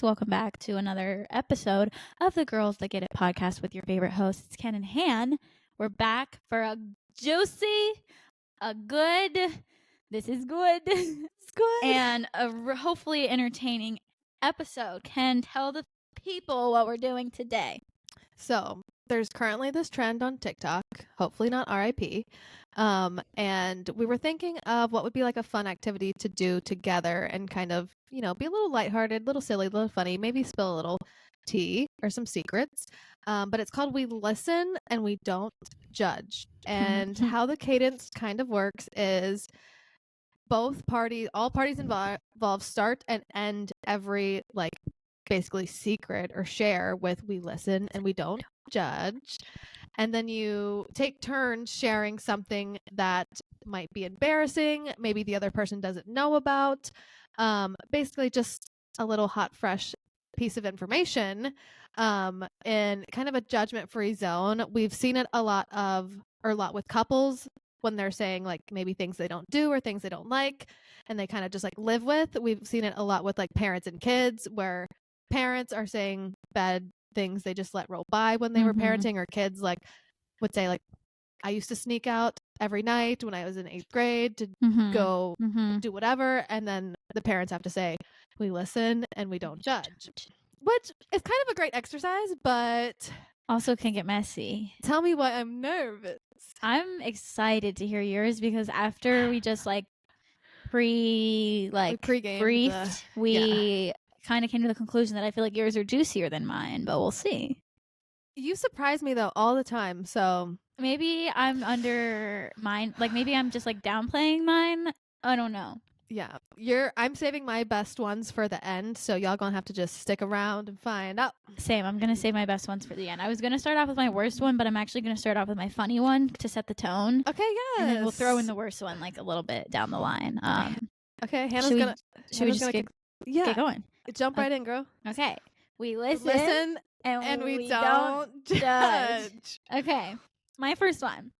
Welcome back to another episode of the Girls That Get It podcast with your favorite hosts, Ken and Han. We're back for a juicy, this is good, It's good, and hopefully entertaining episode. Ken, tell the people what we're doing today. So there's currently this trend on TikTok, hopefully not RIP. And we were thinking of what would be like a fun activity to do together and kind of, be a little lighthearted, a little silly, a little funny, maybe spill a little tea or some secrets. But it's called We Listen and We Don't Judge. And how the cadence kind of works is all parties involved start and end every basically secret or share with We Listen and We Don't Judge. And then you take turns sharing something that might be embarrassing, maybe the other person doesn't know about. Basically just a little hot, fresh piece of information in kind of a judgment-free zone. We've seen it a lot with couples when they're saying like maybe things they don't do or things they don't like and they kind of just like live with. We've seen it a lot with like parents and kids where parents are saying bad things they just let roll by when they were parenting, or kids like would say like, I used to sneak out every night when I was in 8th grade to go do whatever, and then the parents have to say we listen and we don't judge, which is kind of a great exercise, but also can get messy. Tell me why I'm nervous. I'm excited to hear yours because after we just pre-gamed, briefed, we kind of came to the conclusion that I feel like yours are juicier than mine, but we'll see. You surprise me though all the time, so maybe I'm under mine, maybe I'm just downplaying mine. I don't know. Yeah, I'm saving my best ones for the end, so y'all gonna have to just stick around and find out. Same, I'm gonna save my best ones for the end. I was gonna start off with my worst one, but I'm actually gonna start off with my funny one to set the tone. Okay, yes. And then we'll throw in the worst one a little bit down the line. Okay, Hannah's should we just get going? Jump right in, girl. Okay. We listen and we don't judge. Okay. My first one.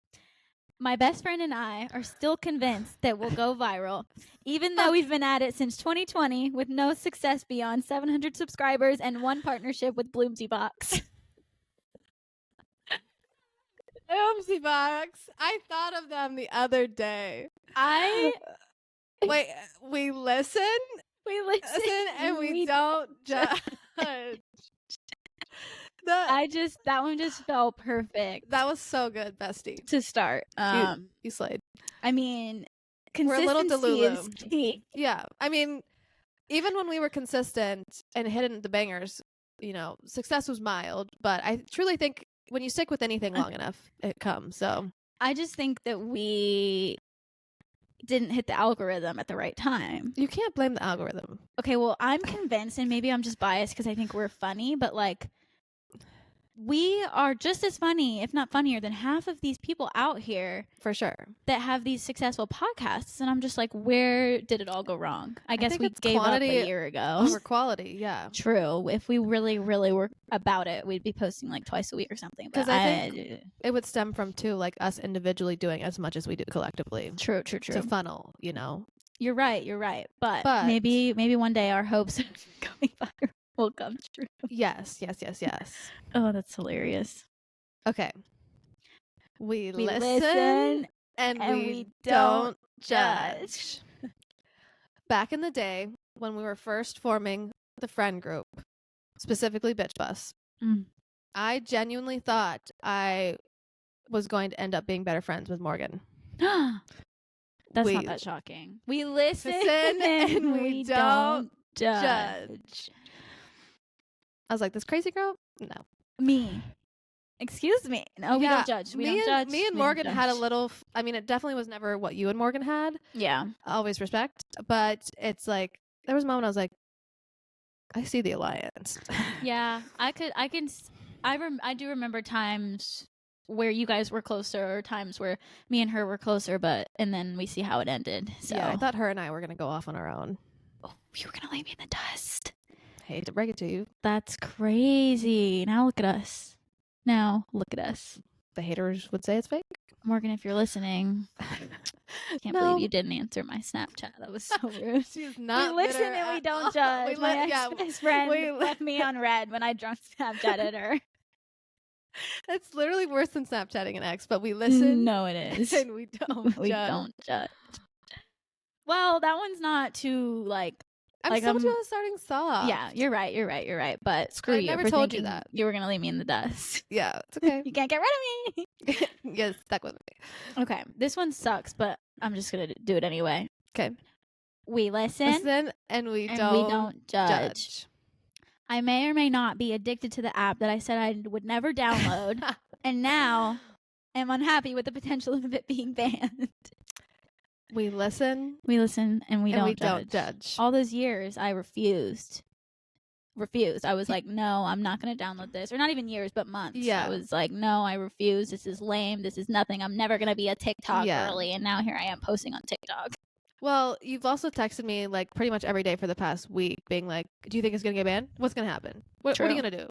My best friend and I are still convinced that we'll go viral, even though we've been at it since 2020 with no success beyond 700 subscribers and one partnership with Bloomsy Box. Bloomsy Box. I thought of them the other day. Wait, we listen? We listen and we don't judge. That one just felt perfect. That was so good, bestie. To start. You slayed. I mean, we're a little delulu. Yeah. I mean, even when we were consistent and hitting the bangers, success was mild, but I truly think when you stick with anything long enough, it comes. So I just think that we didn't hit the algorithm at the right time. You can't blame the algorithm. Okay, well, I'm convinced, and maybe I'm just biased because I think we're funny, but we are just as funny, if not funnier, than half of these people out here. For sure. That have these successful podcasts. And I'm just like, where did it all go wrong? I guess we gave up a year ago. Over quality, yeah. True. If we really, really were about it, we'd be posting twice a week or something. Because I think it would stem from, too, us individually doing as much as we do collectively. True. To funnel, You're right. But maybe one day our hopes of going viral will come true. Yes. Oh, that's hilarious. Okay. We listen and we don't judge. Back in the day, when we were first forming the friend group, specifically Bitch Bus, I genuinely thought I was going to end up being better friends with Morgan. That's not that shocking. We listen and we don't judge. I was like, this crazy girl? No. Me. Excuse me. No, we don't judge. We don't judge. Me and Morgan had a little... I mean, it definitely was never what you and Morgan had. Yeah. Always respect. But it's there was a moment I was like, I see the alliance. Yeah. I do remember times where you guys were closer, or times where me and her were closer, and then we see how it ended. So yeah, I thought her and I were going to go off on our own. Oh, you were going to leave me in the dust. Hate to break it to you. That's crazy. Now look at us. the haters would say it's fake. Morgan, if you're listening, can't believe you didn't answer my Snapchat. That was so rude. She's not. We listen and we don't judge. My ex-best friend left me on red when I drunk Snapchatted her. It's literally worse than Snapchatting an ex, but we listen. No, it is. And we don't. We don't judge. Well, that one's not too like. I'm so much about starting soft. Yeah, you're right. But screw you. I never for told you that. You were gonna leave me in the dust. Yeah, it's okay. You can't get rid of me. You're stuck with me. Okay, this one sucks, but I'm just gonna do it anyway. Okay. We listen and we don't judge. I may or may not be addicted to the app that I said I would never download, and now am unhappy with the potential of it being banned. We listen, and we don't judge. All those years, I refused. I was like, no, I'm not going to download this. Or not even years, but months. Yeah. I was like, no, I refuse. This is lame. This is nothing. I'm never going to be a TikTok girly. And now here I am posting on TikTok. Well, you've also texted me like pretty much every day for the past week being like, do you think it's going to get banned? What's going to happen? What are you going to do?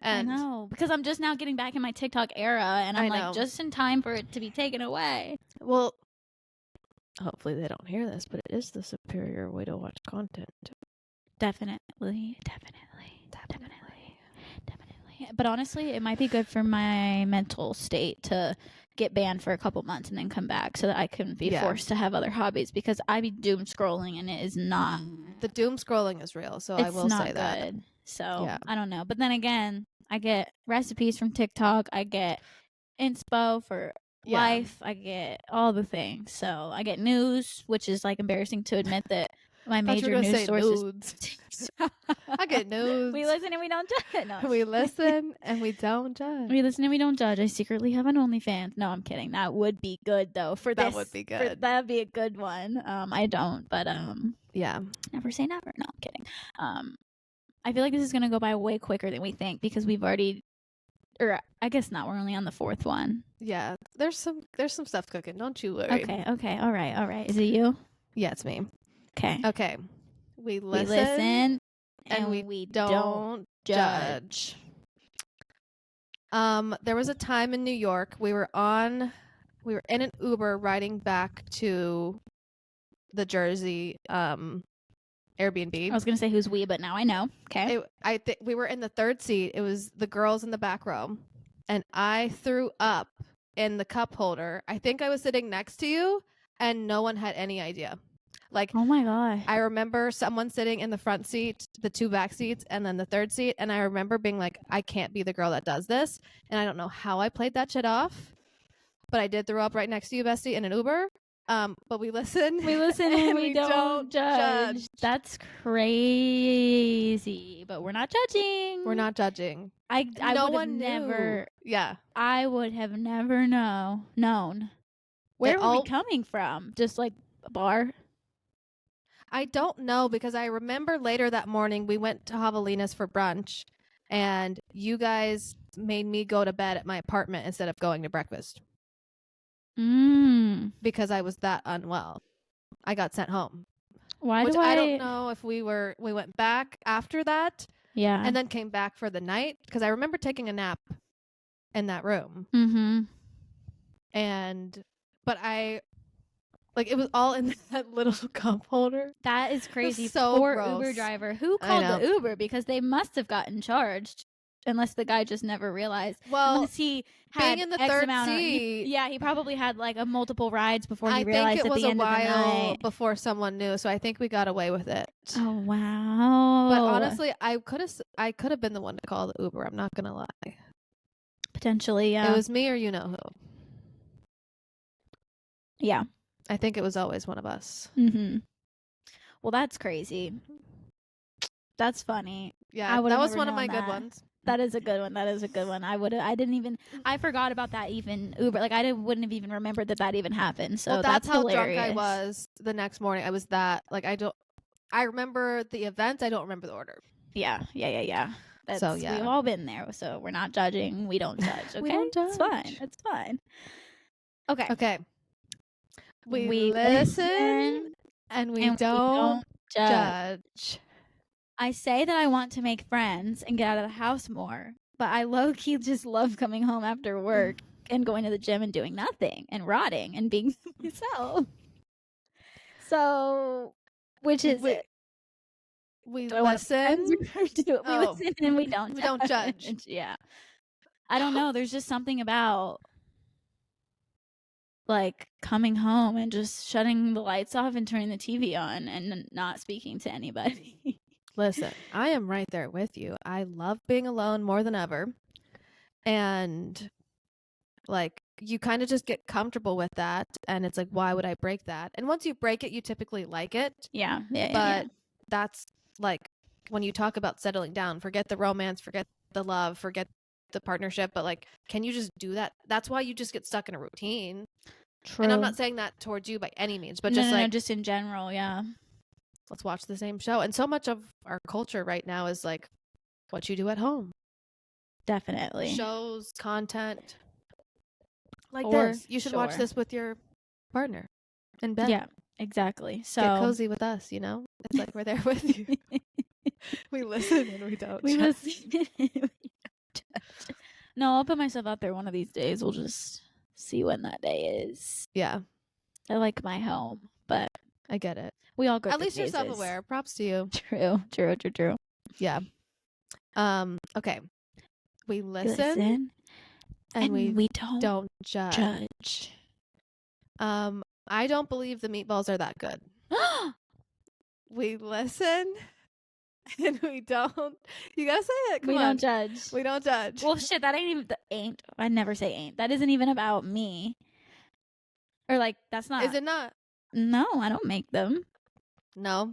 And I know. Because I'm just now getting back in my TikTok era. And I'm like, just in time for it to be taken away. Well, hopefully they don't hear this, but it is the superior way to watch content. Definitely. But honestly, it might be good for my mental state to get banned for a couple months and then come back so that I can be forced to have other hobbies, because I be doom scrolling and it is not. The doom scrolling is real, so I will say that. Good. So I don't know. But then again, I get recipes from TikTok. I get inspo for life. I get all the things. So I get news, which is like embarrassing to admit that my major news sources. I get news. We listen and we don't judge. No. We listen and we don't judge. We listen and we don't judge. I secretly have an OnlyFans. No, I'm kidding. That would be good though. That would be good. That would be a good one. I don't, but yeah. Never say never. No, I'm kidding. I feel like this is gonna go by way quicker than we think because we've already. Or I guess not. We're only on the fourth one. Yeah, there's some stuff cooking. Don't you worry. Okay. All right. Is it you? Yeah, it's me. Okay. We listen and we don't judge. There was a time in New York we were in an Uber riding back to the Jersey Airbnb. I was gonna say who's we, but now I know. Okay. We were in the third seat. It was the girls in the back row, and I threw up in the cup holder. I think I was sitting next to you, and no one had any idea. Like, oh my god! I remember someone sitting in the front seat, the two back seats, and then the third seat, and I remember being like, I can't be the girl that does this, and I don't know how I played that shit off, but I did throw up right next to you, bestie, in an Uber. But we listen. And we don't judge. That's crazy. But we're not judging. I would have never. Yeah. I would have never known. Where were we coming from? Just like a bar? I don't know, because I remember later that morning we went to Javelina's for brunch, and you guys made me go to bed at my apartment instead of going to breakfast. Because I was that unwell. I got sent home. I don't know if we went back after that. Yeah. And then came back for the night, because I remember taking a nap in that room. But it was all in that little cup holder. That is crazy. So poor gross. Uber driver. Who called the Uber? Because they must have gotten charged. Unless the guy just never realized. Well, unless he had being in the X third amount seat. He probably had like a multiple rides before he realized at the end of the night. I think it was a while before someone knew, so I think we got away with it. Oh wow! But honestly, I could have been the one to call the Uber. I'm not gonna lie. Potentially, yeah. It was me or you know who. Yeah. I think it was always one of us. Well, that's crazy. That's funny. Yeah, that was one of my good ones. That is a good one. I forgot about that even Uber. Like wouldn't have even remembered that even happened. So that's how hilarious. drunk I was the next morning. I was that I remember the event. I don't remember the order. Yeah. We've all been there. So we're not judging. We don't judge. Okay, we don't judge. It's fine. Okay. We listen and we don't judge. I say that I want to make friends and get out of the house more, but I low-key just love coming home after work and going to the gym and doing nothing and rotting and being myself. So, which is it? We listen. We listen and we don't. We don't judge. Yeah. I don't know. There's just something about like coming home and just shutting the lights off and turning the TV on and not speaking to anybody. Listen, I am right there with you. I love being alone more than ever. And like you kind of just get comfortable with that. And it's like, why would I break that? And once you break it, you typically like it. Yeah. But that's like when you talk about settling down, forget the romance, forget the love, forget the partnership. But like, can you just do that? That's why you just get stuck in a routine. True. And I'm not saying that towards you by any means, but just in general. Yeah. Let's watch the same show. And so much of our culture right now is like what you do at home. Definitely. Shows, content. Like this. You should watch this with your partner in bed. Yeah, exactly. So get cozy with us, you know? It's like we're there with you. We listen and we don't we judge. Listen. No, I'll put myself out there one of these days. We'll just see when that day is. Yeah. I like my home, but I get it. We all go at least you're self-aware. Props to you. True. Yeah. Okay. We listen and we don't judge. I don't believe the meatballs are that good. We listen and we don't. You gotta say it. Come on. Don't judge. We don't judge. Well, shit, that ain't. I never say ain't. That isn't even about me. Or like, that's not. Is it not? No, I don't make them. No.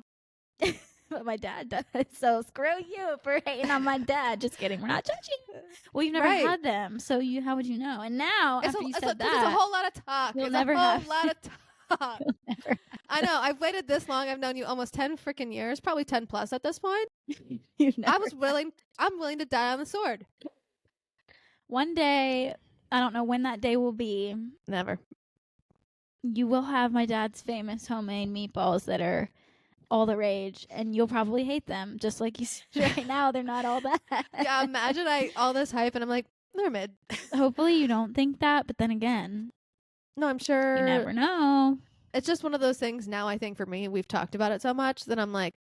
But my dad does. So screw you for hating on my dad. Just kidding. We're not judging. Well, you've never had them, so how would you know? And now, after you said that, it's a whole lot of talk. You'll never have. It's a whole lot of talk. I know. I've waited this long. I've known you almost 10 freaking years, probably 10 plus at this point. I'm willing to die on the sword. One day, I don't know when that day will be. Never. You will have my dad's famous homemade meatballs that are all the rage, and you'll probably hate them, just like you said right now. They're not all that. Yeah, imagine all this hype, and I'm like, they're mid. Hopefully you don't think that, but then again, no, I'm sure. You never know. It's just one of those things now, I think, for me, we've talked about it so much that I'm like.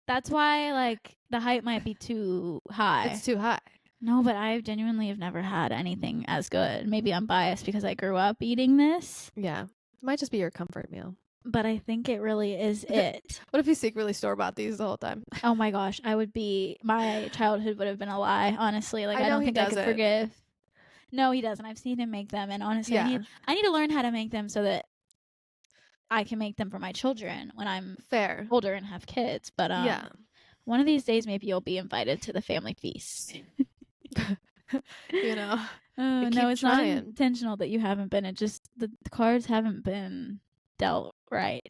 That's why, like, the hype might be too high. It's too high. No, but I genuinely have never had anything as good. Maybe I'm biased because I grew up eating this. Yeah. It might just be your comfort meal. But I think it really is it. What if you secretly store-bought these the whole time? Oh my gosh, my childhood would have been a lie, honestly. Like, I don't think I could forgive. No, he doesn't. I've seen him make them, and honestly, I need to learn how to make them so that I can make them for my children when I'm older and have kids. But one of these days, maybe you'll be invited to the family feast. You know. No, it's not intentional that you haven't been. It just the cards haven't been dealt right.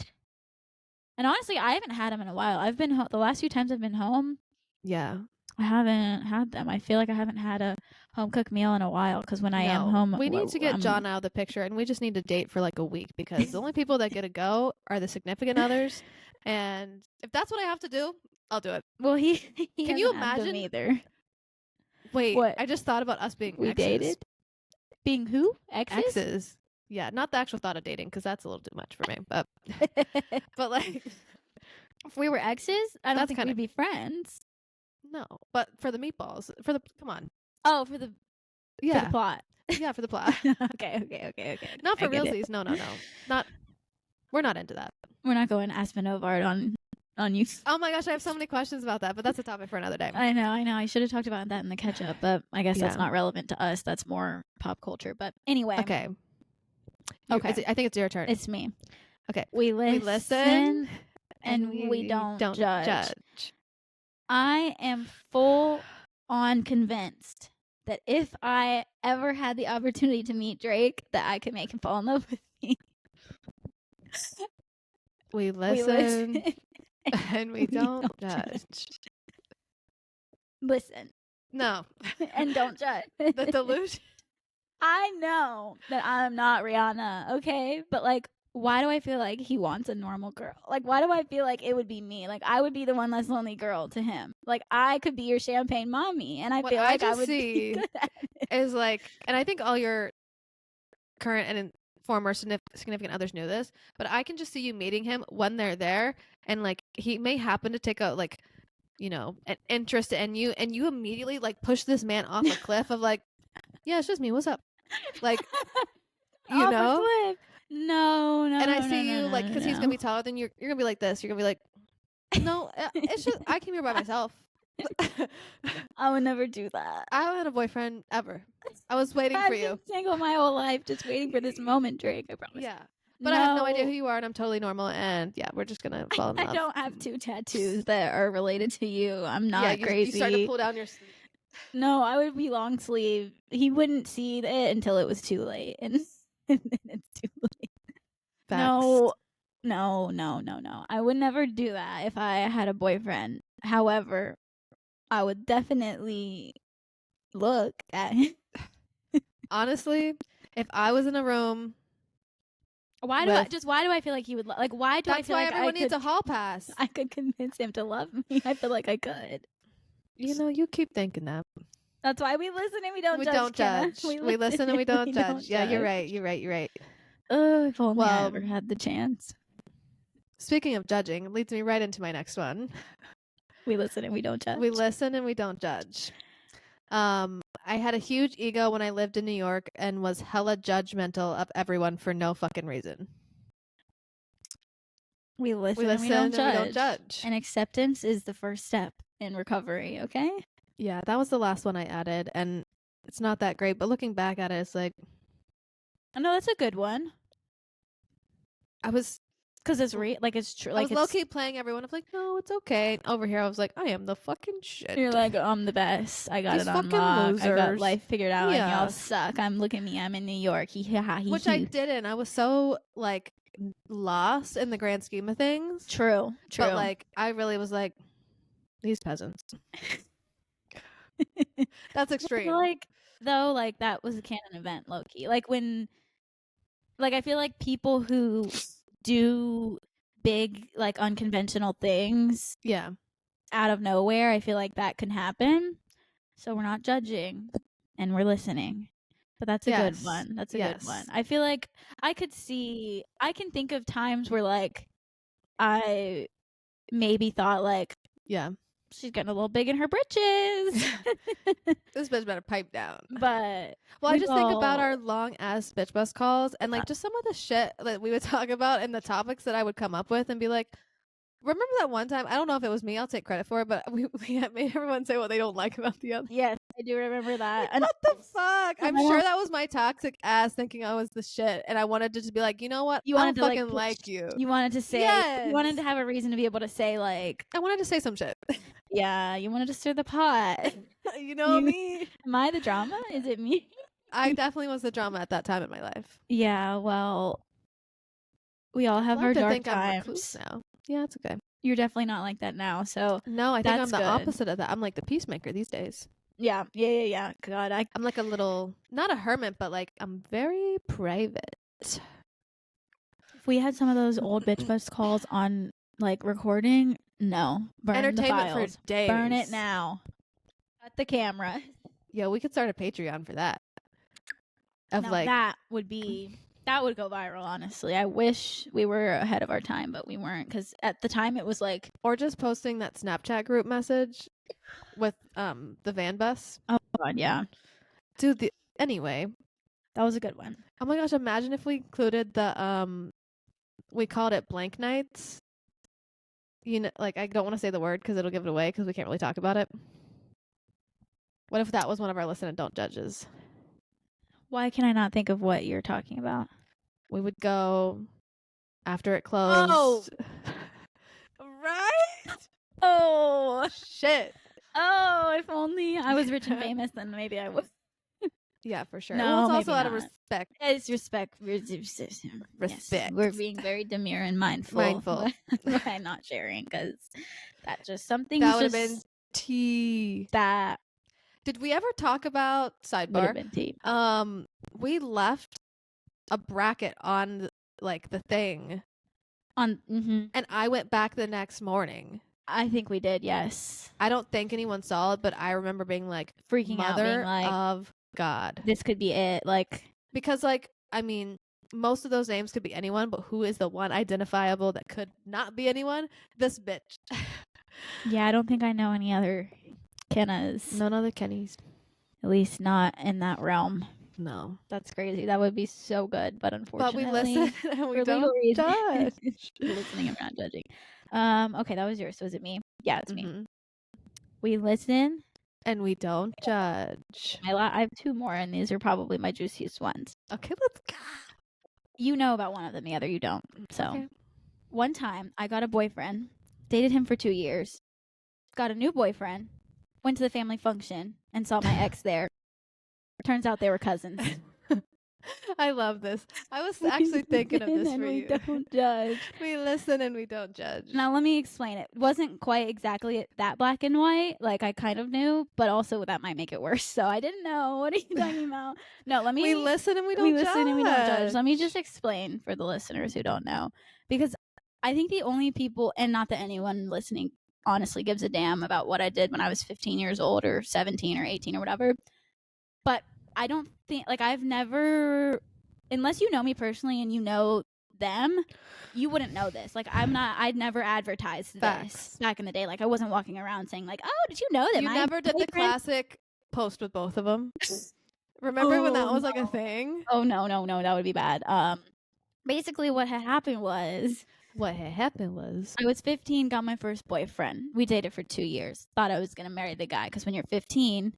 And honestly, I haven't had them in a while. I've been the last few times I've been home. Yeah, I haven't had them. I feel like I haven't had a home cooked meal in a while because when I am home, we need to get John out of the picture, and we just need to date for like a week because the only people that get to go are the significant others. And if that's what I have to do, I'll do it. Well, he can you imagine either? Wait, what? I just thought about us being exes. Dated? Being who? Exes? Yeah, not the actual thought of dating because that's a little too much for me. But but like, if we were exes, I don't think we'd be friends. No, but for the meatballs, come on. Oh, for the plot. Yeah, for the plot. Okay. Not for realsies. No. Not. We're not into that. We're not going Aspenovard on you. Oh my gosh, I have so many questions about that, but that's a topic for another day. I know. I should have talked about that in the catch up, but I guess that's not relevant to us. That's more pop culture. But anyway. Okay. I think it's your turn. It's me. Okay. We listen and we don't judge. I am full on convinced that if I ever had the opportunity to meet Drake, that I could make him fall in love with me. We listen and we don't judge. Listen. No. And don't judge. The delusion. I know that I'm not Rihanna, okay? But, like, why do I feel like he wants a normal girl? Like, why do I feel like it would be me? Like, I would be the one less lonely girl to him. Like, I could be your champagne mommy, and I feel like I would be good at it. Is like, and I think all your current and former significant others knew this, but I can just see you meeting him when they're there, and like he may happen to take a like, an interest in you, and you immediately like push this man off a cliff of like, yeah, it's just me. What's up? Like, you off know? a cliff. No. And I see you like because he's gonna be taller than you're gonna be like this. You're gonna be like, no, it's just I came here by myself. I would never do that. I haven't had a boyfriend ever. I was waiting for you. I've been single my whole life, just waiting for this moment, Drake. I promise. Yeah, but I have no idea who you are, and I'm totally normal. And yeah, we're just gonna fall in love. I don't have 2 tattoos that are related to you. I'm not crazy. You start to pull down your sleeve. No, I would be long sleeve. He wouldn't see it until it was too late, and then it's too late. Facts. No. I would never do that if I had a boyfriend. However, I would definitely look at him. Honestly, if I was in a room, why do I feel like he would like? Why do I feel like everyone needs a hall pass? I could convince him to love me. I feel like I could. You keep thinking that. That's why we listen and we don't judge. Don't judge. We listen and we don't judge. Yeah, you're right. If only I ever had the chance. Speaking of judging, it leads me right into my next one. We listen and we don't judge. We listen and we don't judge. I had a huge ego when I lived in New York and was hella judgmental of everyone for no fucking reason. We listen and we don't judge. And acceptance is the first step in recovery, okay? Yeah, that was the last one I added, and it's not that great, but looking back at it, it's like... I know, that's a good one. Because it's it's true. I was low-key playing everyone. I'm like, no, it's okay. And over here, I was like, I am the fucking shit. You're like, I'm the best. I got it on lock. I got life figured out, and y'all suck. Look at me. I'm in New York. Which I didn't. I was so, like, lost in the grand scheme of things. True. But, like, I really was like, these peasants. That's extreme. I feel like, that was a canon event, low-key. Like, when... Like, I feel like people who... do big like unconventional things out of nowhere, I feel like that can happen, so we're not judging and we're listening. But that's a good one. That's a good one. I feel like I can think of times where like I maybe thought like she's getting a little big in her britches. This bitch better pipe down. But I just think about our long ass bitch bus calls and like just some of the shit that we would talk about and the topics that I would come up with and be like, remember that one time? I don't know if it was me. I'll take credit for it, but we made everyone say what they don't like about the other. Yes, I do remember that. And what the fuck? I'm sure that was my toxic ass thinking I was the shit, and I wanted to just be like, you know what? You wanted to fucking like you. You wanted to say. You wanted to have a reason to be able to say like. I wanted to say some shit. Yeah, you wanted to stir the pot. You know me. Am I the drama? Is it me? I definitely was the drama at that time in my life. Yeah, well, we all have our dark times. Now. Yeah, it's okay. You're definitely not like that now. So no, I think I'm the opposite of that. I'm like the peacemaker these days. Yeah. God, I'm like a little, not a hermit, but like I'm very private. If we had some of those old bitch bus calls on like recording, no, burn entertainment the files. For days. Burn it now. Cut the camera. Yeah, we could start a Patreon for that. That would go viral, honestly. I wish we were ahead of our time, but we weren't, because at the time it was like... Or just posting that Snapchat group message with the van bus. Oh, God, yeah. Dude, anyway. That was a good one. Oh, my gosh, imagine if we included the... We called it blank nights. You know, like, I don't want to say the word because it'll give it away because we can't really talk about it. What if that was one of our listen and don't judges? Why can I not think of what you're talking about? We would go after it closed. Oh! Right? Oh! Shit. Oh, if only I was rich and famous, then maybe I would. Yeah, for sure. No, well, it's also out of respect. It's respect. Respect. Yes, we're being very demure and mindful. By not sharing, because that's just something that would have been tea. That did we ever talk about sidebar? Would have been tea. We left a bracket on like the thing and I went back the next morning. I think we did. Yes. I don't think anyone saw it, but I remember being like freaking out, being like, of God, this could be it. Like, because like I mean, most of those names could be anyone, but who is the one identifiable that could not be anyone? This bitch. Yeah, I don't think I know any other Kennas. None other Kennys. At least not in that realm. No. That's crazy. That would be so good, but unfortunately, But we listen and we don't judge. We're listening and we're not judging. Okay, that was yours. So is it me? Yeah, it's me. We listen and we don't judge. I have two more, and these are probably my juiciest ones. Okay, let's go. You know about one of them, the other you don't. So, one time I got a boyfriend, dated him for 2 years, got a new boyfriend, went to the family function, and saw my ex there. Turns out they were cousins. I love this. I was actually thinking of this for you. We don't judge. We listen and we don't judge. Now, let me explain it. It wasn't quite exactly that black and white. Like, I kind of knew, but also that might make it worse. So, I didn't know. What are you talking about? No, let me... We listen and we don't judge. Let me just explain for the listeners who don't know. Because I think the only people, and not that anyone listening honestly gives a damn about what I did when I was 15 years old or 17 or 18 or whatever. But I don't think, like, I've never, unless you know me personally and you know them, you wouldn't know this. Like, I'd never advertised this back in the day. Like, I wasn't walking around saying, like, oh, did you know that? You never did the classic post with both of them. Remember when that was like a thing? Oh, no. That would be bad. Basically, what had happened was, I was 15, got my first boyfriend. We dated for 2 years. Thought I was going to marry the guy because when you're 15,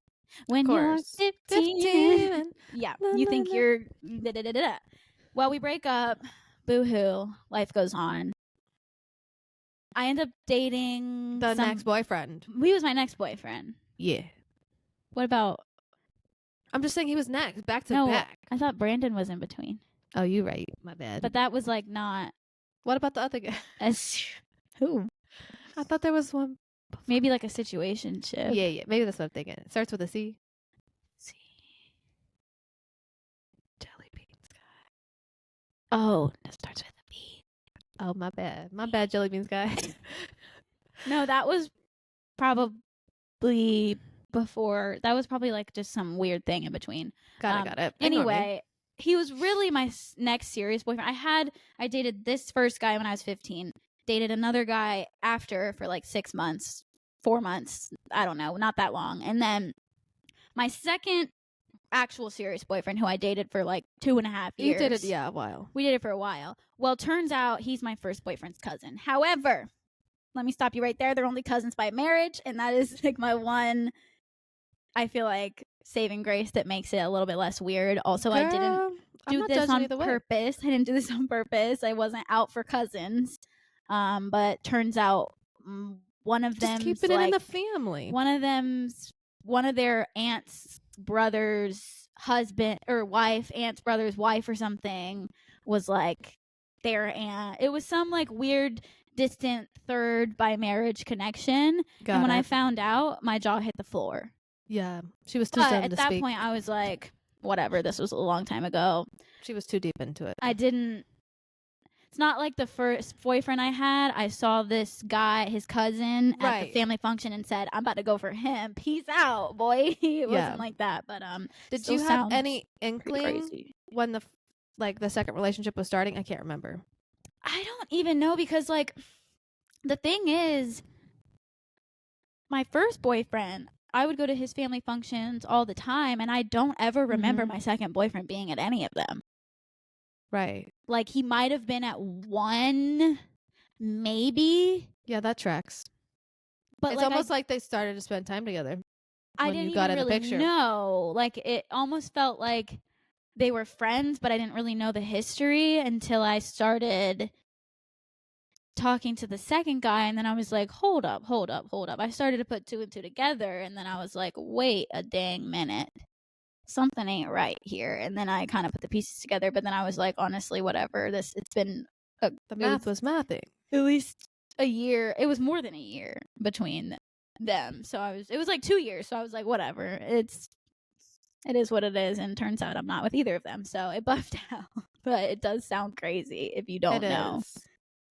you're 15 yeah, you think you're da-da-da-da-da. Well, we break up. Boo-hoo. Life goes on. I end up dating the next boyfriend. He was my next boyfriend. Yeah. What about? I'm just saying he was next, back to back. I thought Brandon was in between. Oh, you're right. My bad. But that was like not. What about the other guy? Who? I thought there was one. Maybe like a situationship. Yeah. Maybe that's what I'm thinking. It starts with a C. C. Jelly beans guy. Oh, that starts with a B. Oh, my bad. My bad, jelly beans guy. No, that was probably before. That was probably like just some weird thing in between. Got it. Anyway, he was really my next serious boyfriend. I dated this first guy when I was 15. Dated another guy after for like 6 months, 4 months. I don't know, not that long. And then my second actual serious boyfriend, who I dated for like 2.5 years. You did it, a while. We did it for a while. Well, turns out he's my first boyfriend's cousin. However, let me stop you right there. They're only cousins by marriage, and that is like my one, I feel like, saving grace that makes it a little bit less weird. Also, Girl, I didn't do this on purpose. I didn't do this on purpose. I wasn't out for cousins. But turns out one of them, just keeping it in the family. One of their aunt's brother's husband or wife, aunt's brother's wife or something, was like their aunt. It was some like weird distant third by marriage connection. And when I found out, my jaw hit the floor. Yeah, she was too dumb to speak. At that point, I was like, whatever. This was a long time ago. She was too deep into it. It's not like the first boyfriend I had. I saw this guy, his cousin, at the family function and said, I'm about to go for him. Peace out, boy. It wasn't like that. But did you have any inkling when the second relationship was starting? I can't remember. I don't even know, because like the thing is, my first boyfriend, I would go to his family functions all the time, and I don't ever remember my second boyfriend being at any of them. Right. Like, he might have been at one, maybe. Yeah, that tracks. But it's almost like they started to spend time together. I didn't even really know. Like, it almost felt like they were friends, but I didn't really know the history until I started talking to the second guy, and then I was like, hold up. I started to put two and two together, and then I was like, wait a dang minute. Something ain't right here. And then I kind of put the pieces together, but then I was like, honestly, whatever. It's been the math was mathing. At least a year. It was more than a year between them. So it was like 2 years. So I was like, whatever. It is what it is. And turns out I'm not with either of them. So it buffed out. But it does sound crazy if you don't know.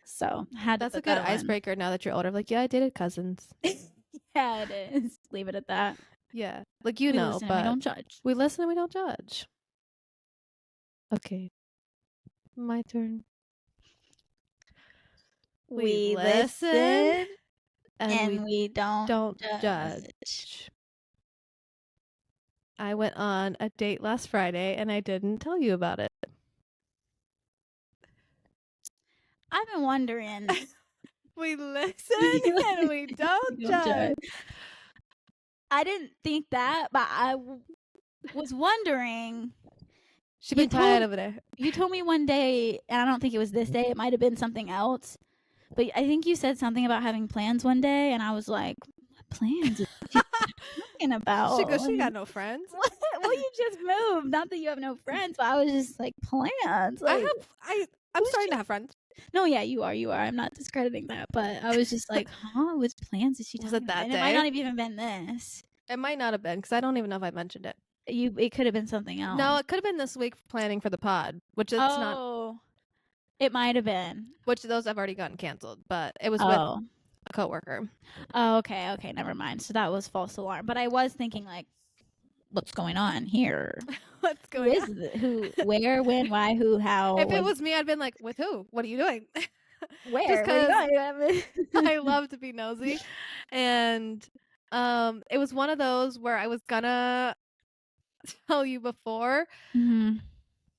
So that's a good icebreaker now that you're older. Like, yeah, I dated cousins. Yeah, it is. Leave it at that. Yeah, like, but we don't judge. We listen and we don't judge. Okay. My turn. We listen and we don't judge. I went on a date last Friday and I didn't tell you about it. I've been wondering. We listen and we don't judge. I didn't think that, but I was wondering. She been quiet over there. You told me one day, and I don't think it was this day. It might have been something else. But I think you said something about having plans one day, and I was like, what plans are you talking about? She goes, she got no friends. Well, you just moved. Not that you have no friends, but I was just like, plans. Like, I'm starting to have friends. No, yeah, you are. I'm not discrediting that, but I was just like, huh? What plans is she talking about? That and day? It might not have even been this. It might not have been, because I don't even know if I mentioned it. It could have been something else. No, it could have been this week planning for the pod, which it's not. Oh, it might have been. Which those have already gotten canceled, but it was with a coworker. Oh, okay, never mind. So that was false alarm. But I was thinking, like, what's going on here? What's going on? Who, where, when, why, who, how? If it was me, I'd been like, with who? What are you doing? Where? Just because I love to be nosy. And it was one of those where I was gonna tell you before. Mm-hmm.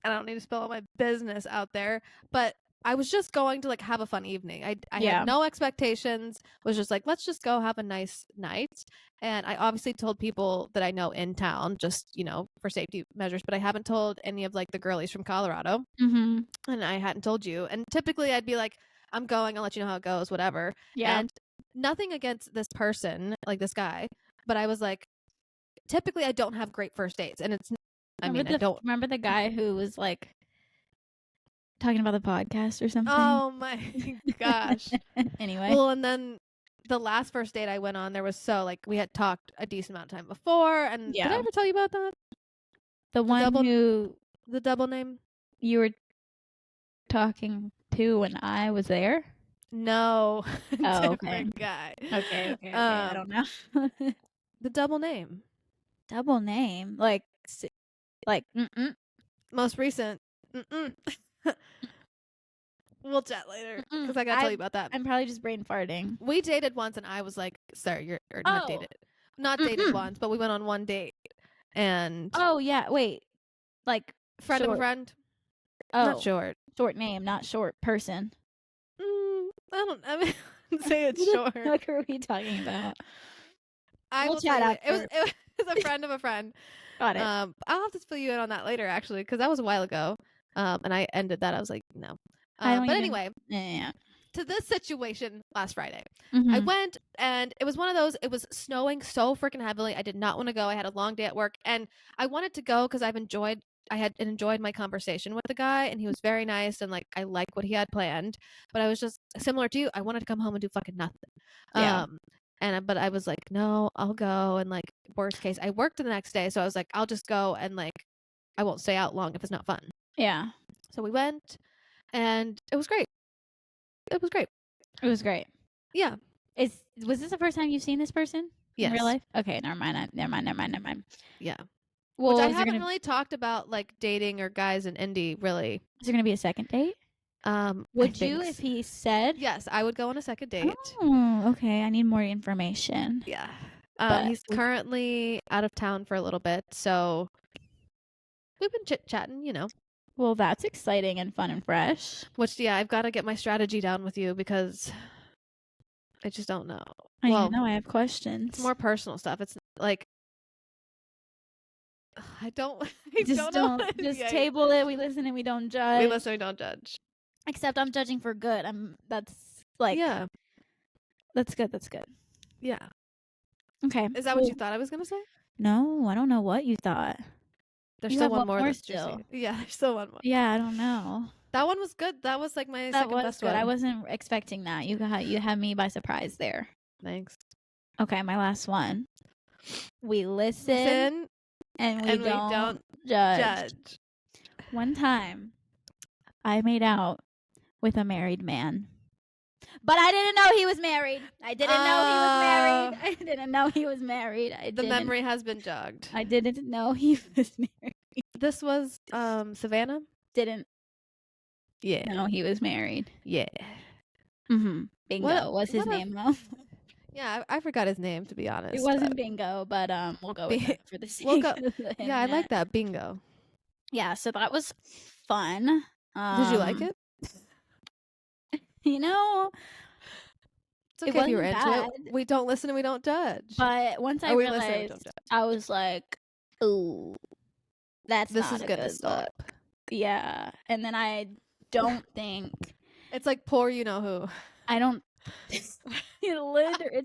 I don't need to spill all my business out there, but I was just going to like have a fun evening. I had no expectations. Was just like, let's just go have a nice night. And I obviously told people that I know in town, just, you know, for safety measures, but I haven't told any of like the girlies from Colorado. Mm-hmm. And I hadn't told you. And typically I'd be like, I'm going, I'll let you know how it goes, whatever. Yeah. And nothing against this person, like this guy, but I was like, typically I don't have great first dates. And it's, I don't remember the guy who was like talking about the podcast or something. Oh my gosh. Anyway. Well, and then the last first date I went on, there was we had talked a decent amount of time before. And did I ever tell you about that? The double name you were talking to when I was there? No. Oh, okay. Guy. Okay. I don't know. The double name. Double name? Like, Most recent. We'll chat later because I gotta tell you about that. I'm probably just brain farting. We dated once, and I was like, "Sir, not dated, not dated once, but we went on one date." And wait, like friend of a friend. Oh, not short. Short name, not short person. I mean, say it's short. What are we talking about? We'll chat after. It was a friend of a friend. Got it. I'll have to fill you in on that later, actually, because that was a while ago. And I ended that. I was like, no. Anyway, to this situation last Friday, I went, and it was one of those. It was snowing so freaking heavily. I did not want to go. I had a long day at work, and I wanted to go because I had enjoyed my conversation with the guy, and he was very nice, and like I liked what he had planned. But I was just similar to you. I wanted to come home and do fucking nothing. Yeah. But I was like, no, I'll go. And like worst case, I worked the next day, so I was like, I'll just go, and like I won't stay out long if it's not fun. Yeah. So we went, and it was great. It was great. Yeah. Was this the first time you've seen this person? Yes. In real life? Okay, never mind. Yeah. Well, which I haven't really talked about like dating or guys in Indy, really. Is there gonna be a second date? Would you if he said? Yes, I would go on a second date. Oh, okay. I need more information. Yeah. He's currently out of town for a little bit, so we've been chit-chatting, you know. Well, that's exciting and fun and fresh. Which, I've got to get my strategy down with you because I just don't know. I know. I have questions. It's more personal stuff. It's like I don't know. Just table it. We listen and we don't judge. We listen, we don't judge. Except I'm judging for good. That's good. That's good. Yeah. Okay. Is that what you thought I was gonna say? No, I don't know what you thought. There's still one more that's still. Yeah, there's still one more. Yeah, I don't know. That one was good. That was like my second best one. I wasn't expecting that. You had me by surprise there. Thanks. Okay, my last one. We listen and we don't judge. One time, I made out with a married man. But I didn't know he was married. The memory has been jogged. I didn't know he was married. This was Savannah? didn't know he was married. Yeah. Mm-hmm. Bingo was his name though. Yeah, I forgot his name, to be honest. It wasn't Bingo, but we'll go with that for the sake of the Yeah, I like that, Bingo. Yeah, so that was fun. Did you like it? You know, it's okay if you were into it. We don't listen and we don't judge. But once I realized, I was like, "Ooh, this is gonna stop." Yeah, and then I don't think it's like poor you know who. I don't. It's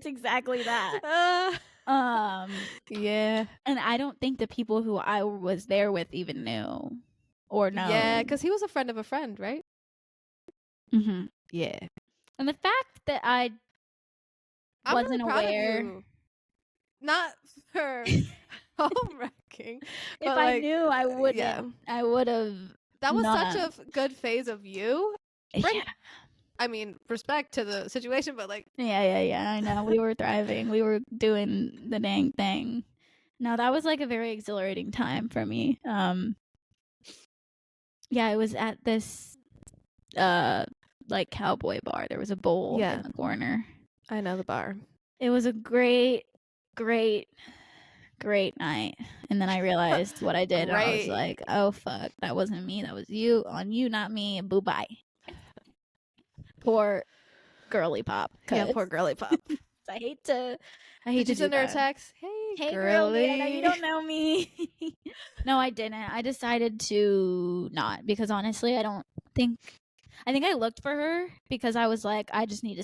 exactly that. Yeah, and I don't think the people who I was there with even knew or know. Yeah, because he was a friend of a friend, right? Mm-hmm. Yeah, and the fact that I wasn't really aware, not for home wrecking. If I knew, I wouldn't. Yeah. I would have. That was such a good phase of you. Yeah. I mean, respect to the situation, but like... Yeah, I know. We were thriving. We were doing the dang thing. No, that was like a very exhilarating time for me. Yeah, it was at this, like cowboy bar. There was a bowl in the corner. I know the bar. It was a great night. And then I realized what I did. And I was like, oh, fuck. That wasn't me. That was you. On you, not me. Boo-bye. Poor girly pop. Yeah, poor girly pop. I hate to send her a text? Hey girly, I know you don't know me. No, I didn't. I decided to not, because honestly, I think I looked for her because I was like, I just need to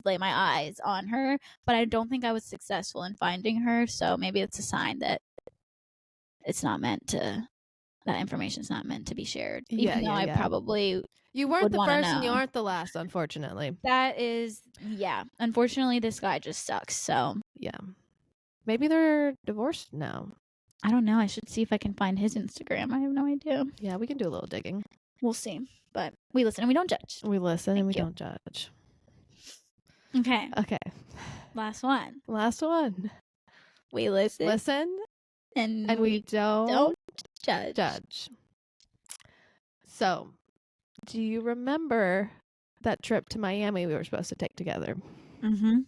lay my eyes on her, but I don't think I was successful in finding her. So maybe it's a sign that that information's not meant to be shared. Even though I probably... You weren't the first and you aren't the last, unfortunately. That is, unfortunately, this guy just sucks, so... Yeah. Maybe they're divorced now. I don't know. I should see if I can find his Instagram. I have no idea. Yeah, we can do a little digging. We'll see. But we listen and we don't judge. We listen and we don't judge. Okay. Last one. We listen. And we don't judge. So... do you remember that trip to Miami we were supposed to take together? Mm-hmm.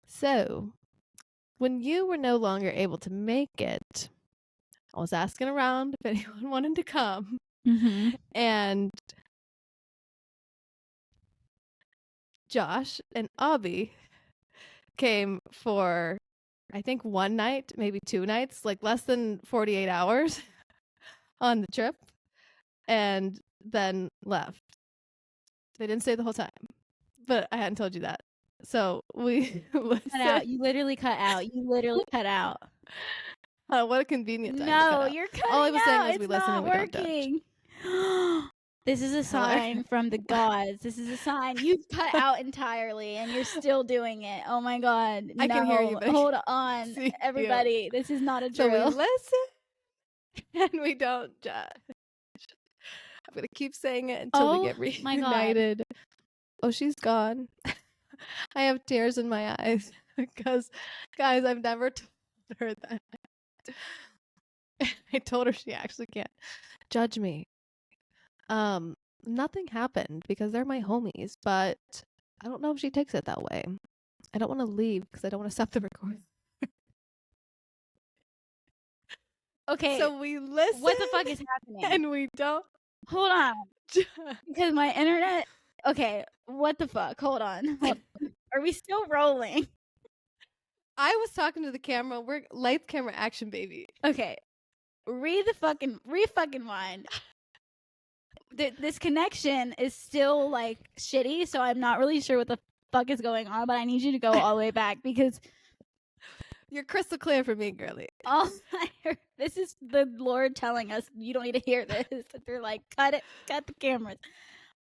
So, when you were no longer able to make it, I was asking around if anyone wanted to come. Mm-hmm. And Josh and Abby came for, I think, one night, maybe 2 nights, like less than 48 hours on the trip. And then left. They didn't stay the whole time, but I hadn't told you that. So we cut out. You literally cut out. What a convenient time. No, you're cutting out. All I was saying was it's we listen and we working. Don't judge. This is a sign from the gods. This is a sign. You cut out entirely and you're still doing it. Oh my god. I can hear you. Hold on, everybody. This is not a drill. So we listen and we don't judge. I'm going to keep saying it until we get reunited. Oh, she's gone. I have tears in my eyes because, guys, I've never told her that. I told her she actually can't judge me. Nothing happened because they're my homies, but I don't know if she takes it that way. I don't want to leave because I don't want to stop the recording. Okay. So we listen. What the fuck is happening? And we don't. Hold on. Because my internet... Okay, what the fuck? Hold on. Are we still rolling? I was talking to the camera. We're lights, camera, action, baby. Okay. Re-fucking wind. This connection is still, like, shitty, so I'm not really sure what the fuck is going on, but I need you to go all the way back because... You're crystal clear for me, girly. All I heard, this is the Lord telling us you don't need to hear this. They're like, cut the cameras.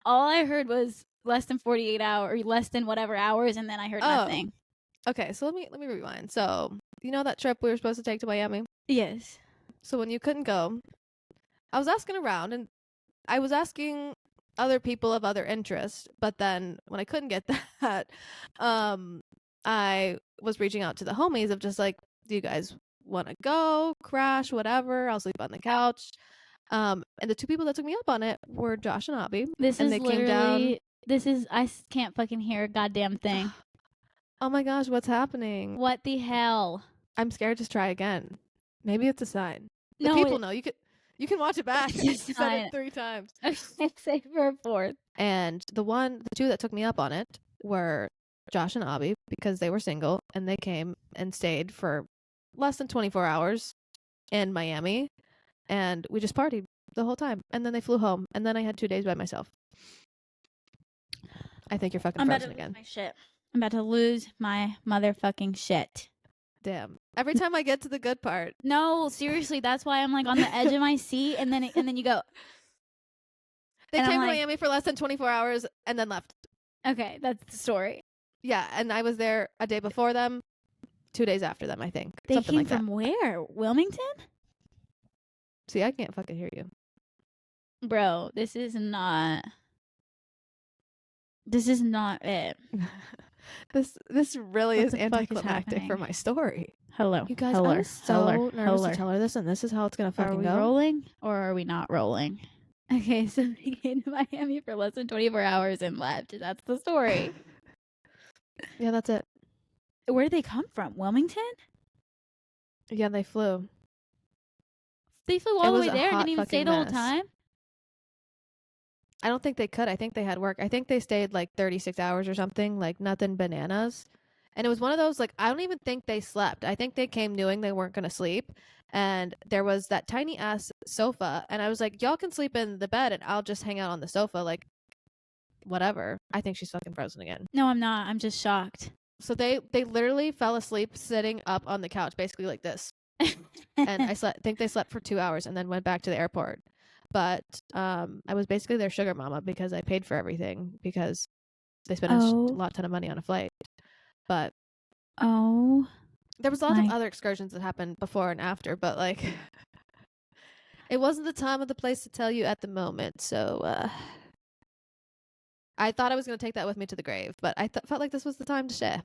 All I heard was less than 48 hours, or less than whatever hours, and then I heard nothing. Okay, so let me rewind. So, you know that trip we were supposed to take to Miami? Yes. So when you couldn't go, I was asking around, and I was asking other people of other interest, but then when I couldn't get that, I was reaching out to the homies of just like, do you guys want to go, crash, whatever? I'll sleep on the couch. And the two people that took me up on it were Josh and Abby. This and is they literally, came down. I can't fucking hear a goddamn thing. Oh my gosh, what's happening? What the hell? I'm scared to try again. Maybe it's a sign. The No, people know. You can watch it back. You It's said fine. it 3 times. Say for a fourth. And the two that took me up on it were Josh and Abby because they were single and they came and stayed for less than 24 hours in Miami, and we just partied the whole time. And then they flew home, and then I had 2 days by myself. I think you're fucking frozen again. My shit. I'm about to lose my motherfucking shit. Damn. Every time I get to the good part. No, seriously, that's why I'm like on the edge of my seat, and then you go. They came to Miami for less than 24 hours and then left. Okay, that's the story. Yeah, and I was there a day before them, 2 days after them, I think. They Something came like from that. where? Wilmington? See, I can't fucking hear you. Bro, this is not it. This really What is the fuck is anticlimactic for happening? my story. Hello. You guys, hello, I was so hello, nervous hello. to tell her this, and this is how it's gonna fucking go. Are we go. rolling or are we not rolling? Okay, so they came to Miami for less than 24 hours and left. That's the story. Yeah, that's it. Where did they come from? Wilmington? Yeah, they flew. They flew all the way was a there and hot didn't even stay fucking the whole mess. time? I don't think they could. I think they had work. I think they stayed like 36 hours or something, like nothing bananas. And it was one of those, like, I don't even think they slept. I think they came knowing they weren't going to sleep. And there was that tiny ass sofa. And I was like, y'all can sleep in the bed and I'll just hang out on the sofa. Like, whatever. I think she's fucking frozen again. No, I'm not. I'm just shocked. So they literally fell asleep sitting up on the couch, basically like this. And I think they slept for 2 hours and then went back to the airport. But I was basically their sugar mama because I paid for everything because they spent a ton of money on a flight. But there was lots of other excursions that happened before and after, but like it wasn't the time or the place to tell you at the moment. So I thought I was going to take that with me to the grave, but I felt like this was the time to share.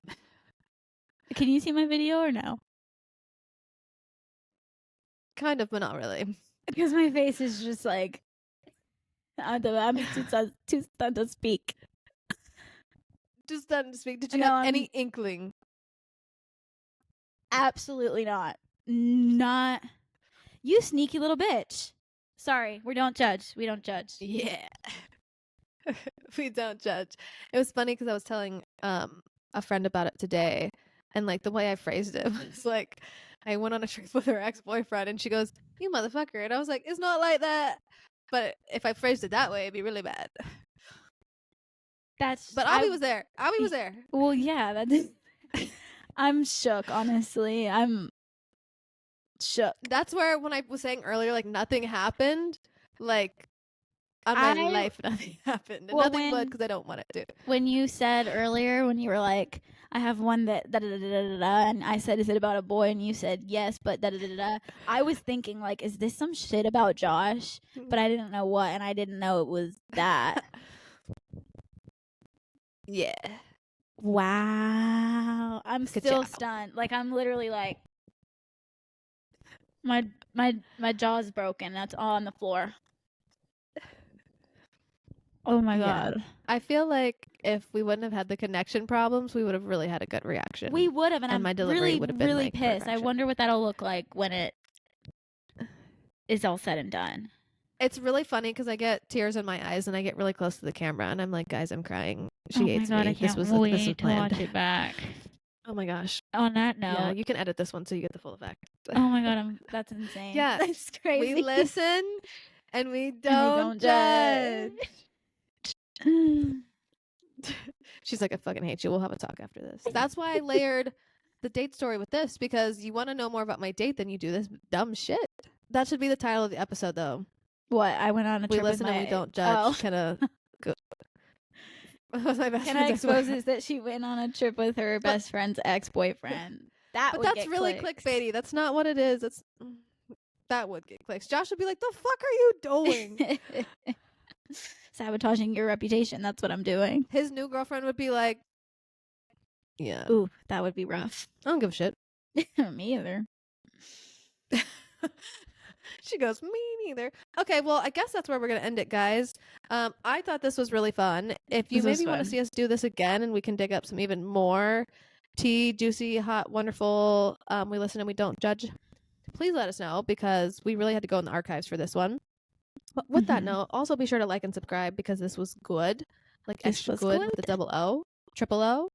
Can you see my video or no? Kind of, but not really. Because my face is just like, I'm too stunned to speak. Too stunned to speak. Did you have any inkling? Absolutely not. Not. You sneaky little bitch. Sorry, we don't judge. We don't judge. Yeah. We don't judge. It was funny because I was telling a friend about it today, and like the way I phrased it was like, I went on a trip with her ex-boyfriend and she goes, "You motherfucker." And I was like, "It's not like that." But if I phrased it that way, it'd be really bad. But Abby was there. Abby was there. Well, yeah, that's I'm shook, honestly. I'm shook. That's where when I was saying earlier, like nothing happened, like on my life, nothing happened. And nothing would because I don't want it to. When you said earlier, when you were like, I have one that da-da-da-da-da-da, and I said, is it about a boy? And you said, yes, but da-da-da-da-da. I was thinking, like, is this some shit about Josh? But I didn't know what, and I didn't know it was that. Yeah. Wow. I'm still stunned. Like, I'm literally like, my jaw's broken. That's all on the floor. Oh my God. I feel like if we wouldn't have had the connection problems, we would have really had a good reaction. We would have, and I'm my delivery would have been really like pissed. perfection. I wonder what that'll look like when it is all said and done. It's really funny because I get tears in my eyes and I get really close to the camera and I'm like, guys, I'm crying. She hates me. I can't wait to watch it back. Oh my gosh. On that note, yeah, you can edit this one so you get the full effect. Oh my God, that's insane. Yeah, that's crazy. We listen and we don't judge. She's like, I fucking hate you. We'll have a talk after this. That's why I layered the date story with this, because you want to know more about my date than you do this dumb shit. That should be the title of the episode, though. What? I went on a trip. We listen and we don't judge. Kind of. Can I expose is that she went on a trip with her best friend's ex-boyfriend? But that's really clickbaity. That's not what it is. That would get clicks. Josh would be like, "The fuck are you doing?" Sabotaging your reputation. That's what I'm doing. His new girlfriend would be like, "Yeah, ooh, that would be rough." I don't give a shit. Me either. She goes, me neither. Okay, well, I guess that's where we're going to end it, guys. I thought this was really fun. If you maybe want to see us do this again and we can dig up some even more tea, juicy, hot, wonderful, we listen and we don't judge, please let us know because we really had to go in the archives for this one. But with that note, also be sure to like and subscribe because this was good. Like extra good with the double O, triple O.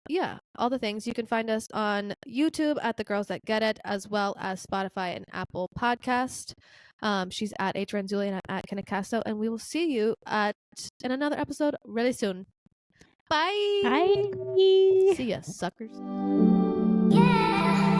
Yeah, all the things. You can find us on YouTube at The Girls That Get It, as well as Spotify and Apple Podcast. She's at H. Renzulli and I'm at Kinacasto, and we will see you in another episode really soon. Bye. Bye. See ya, suckers. Yeah.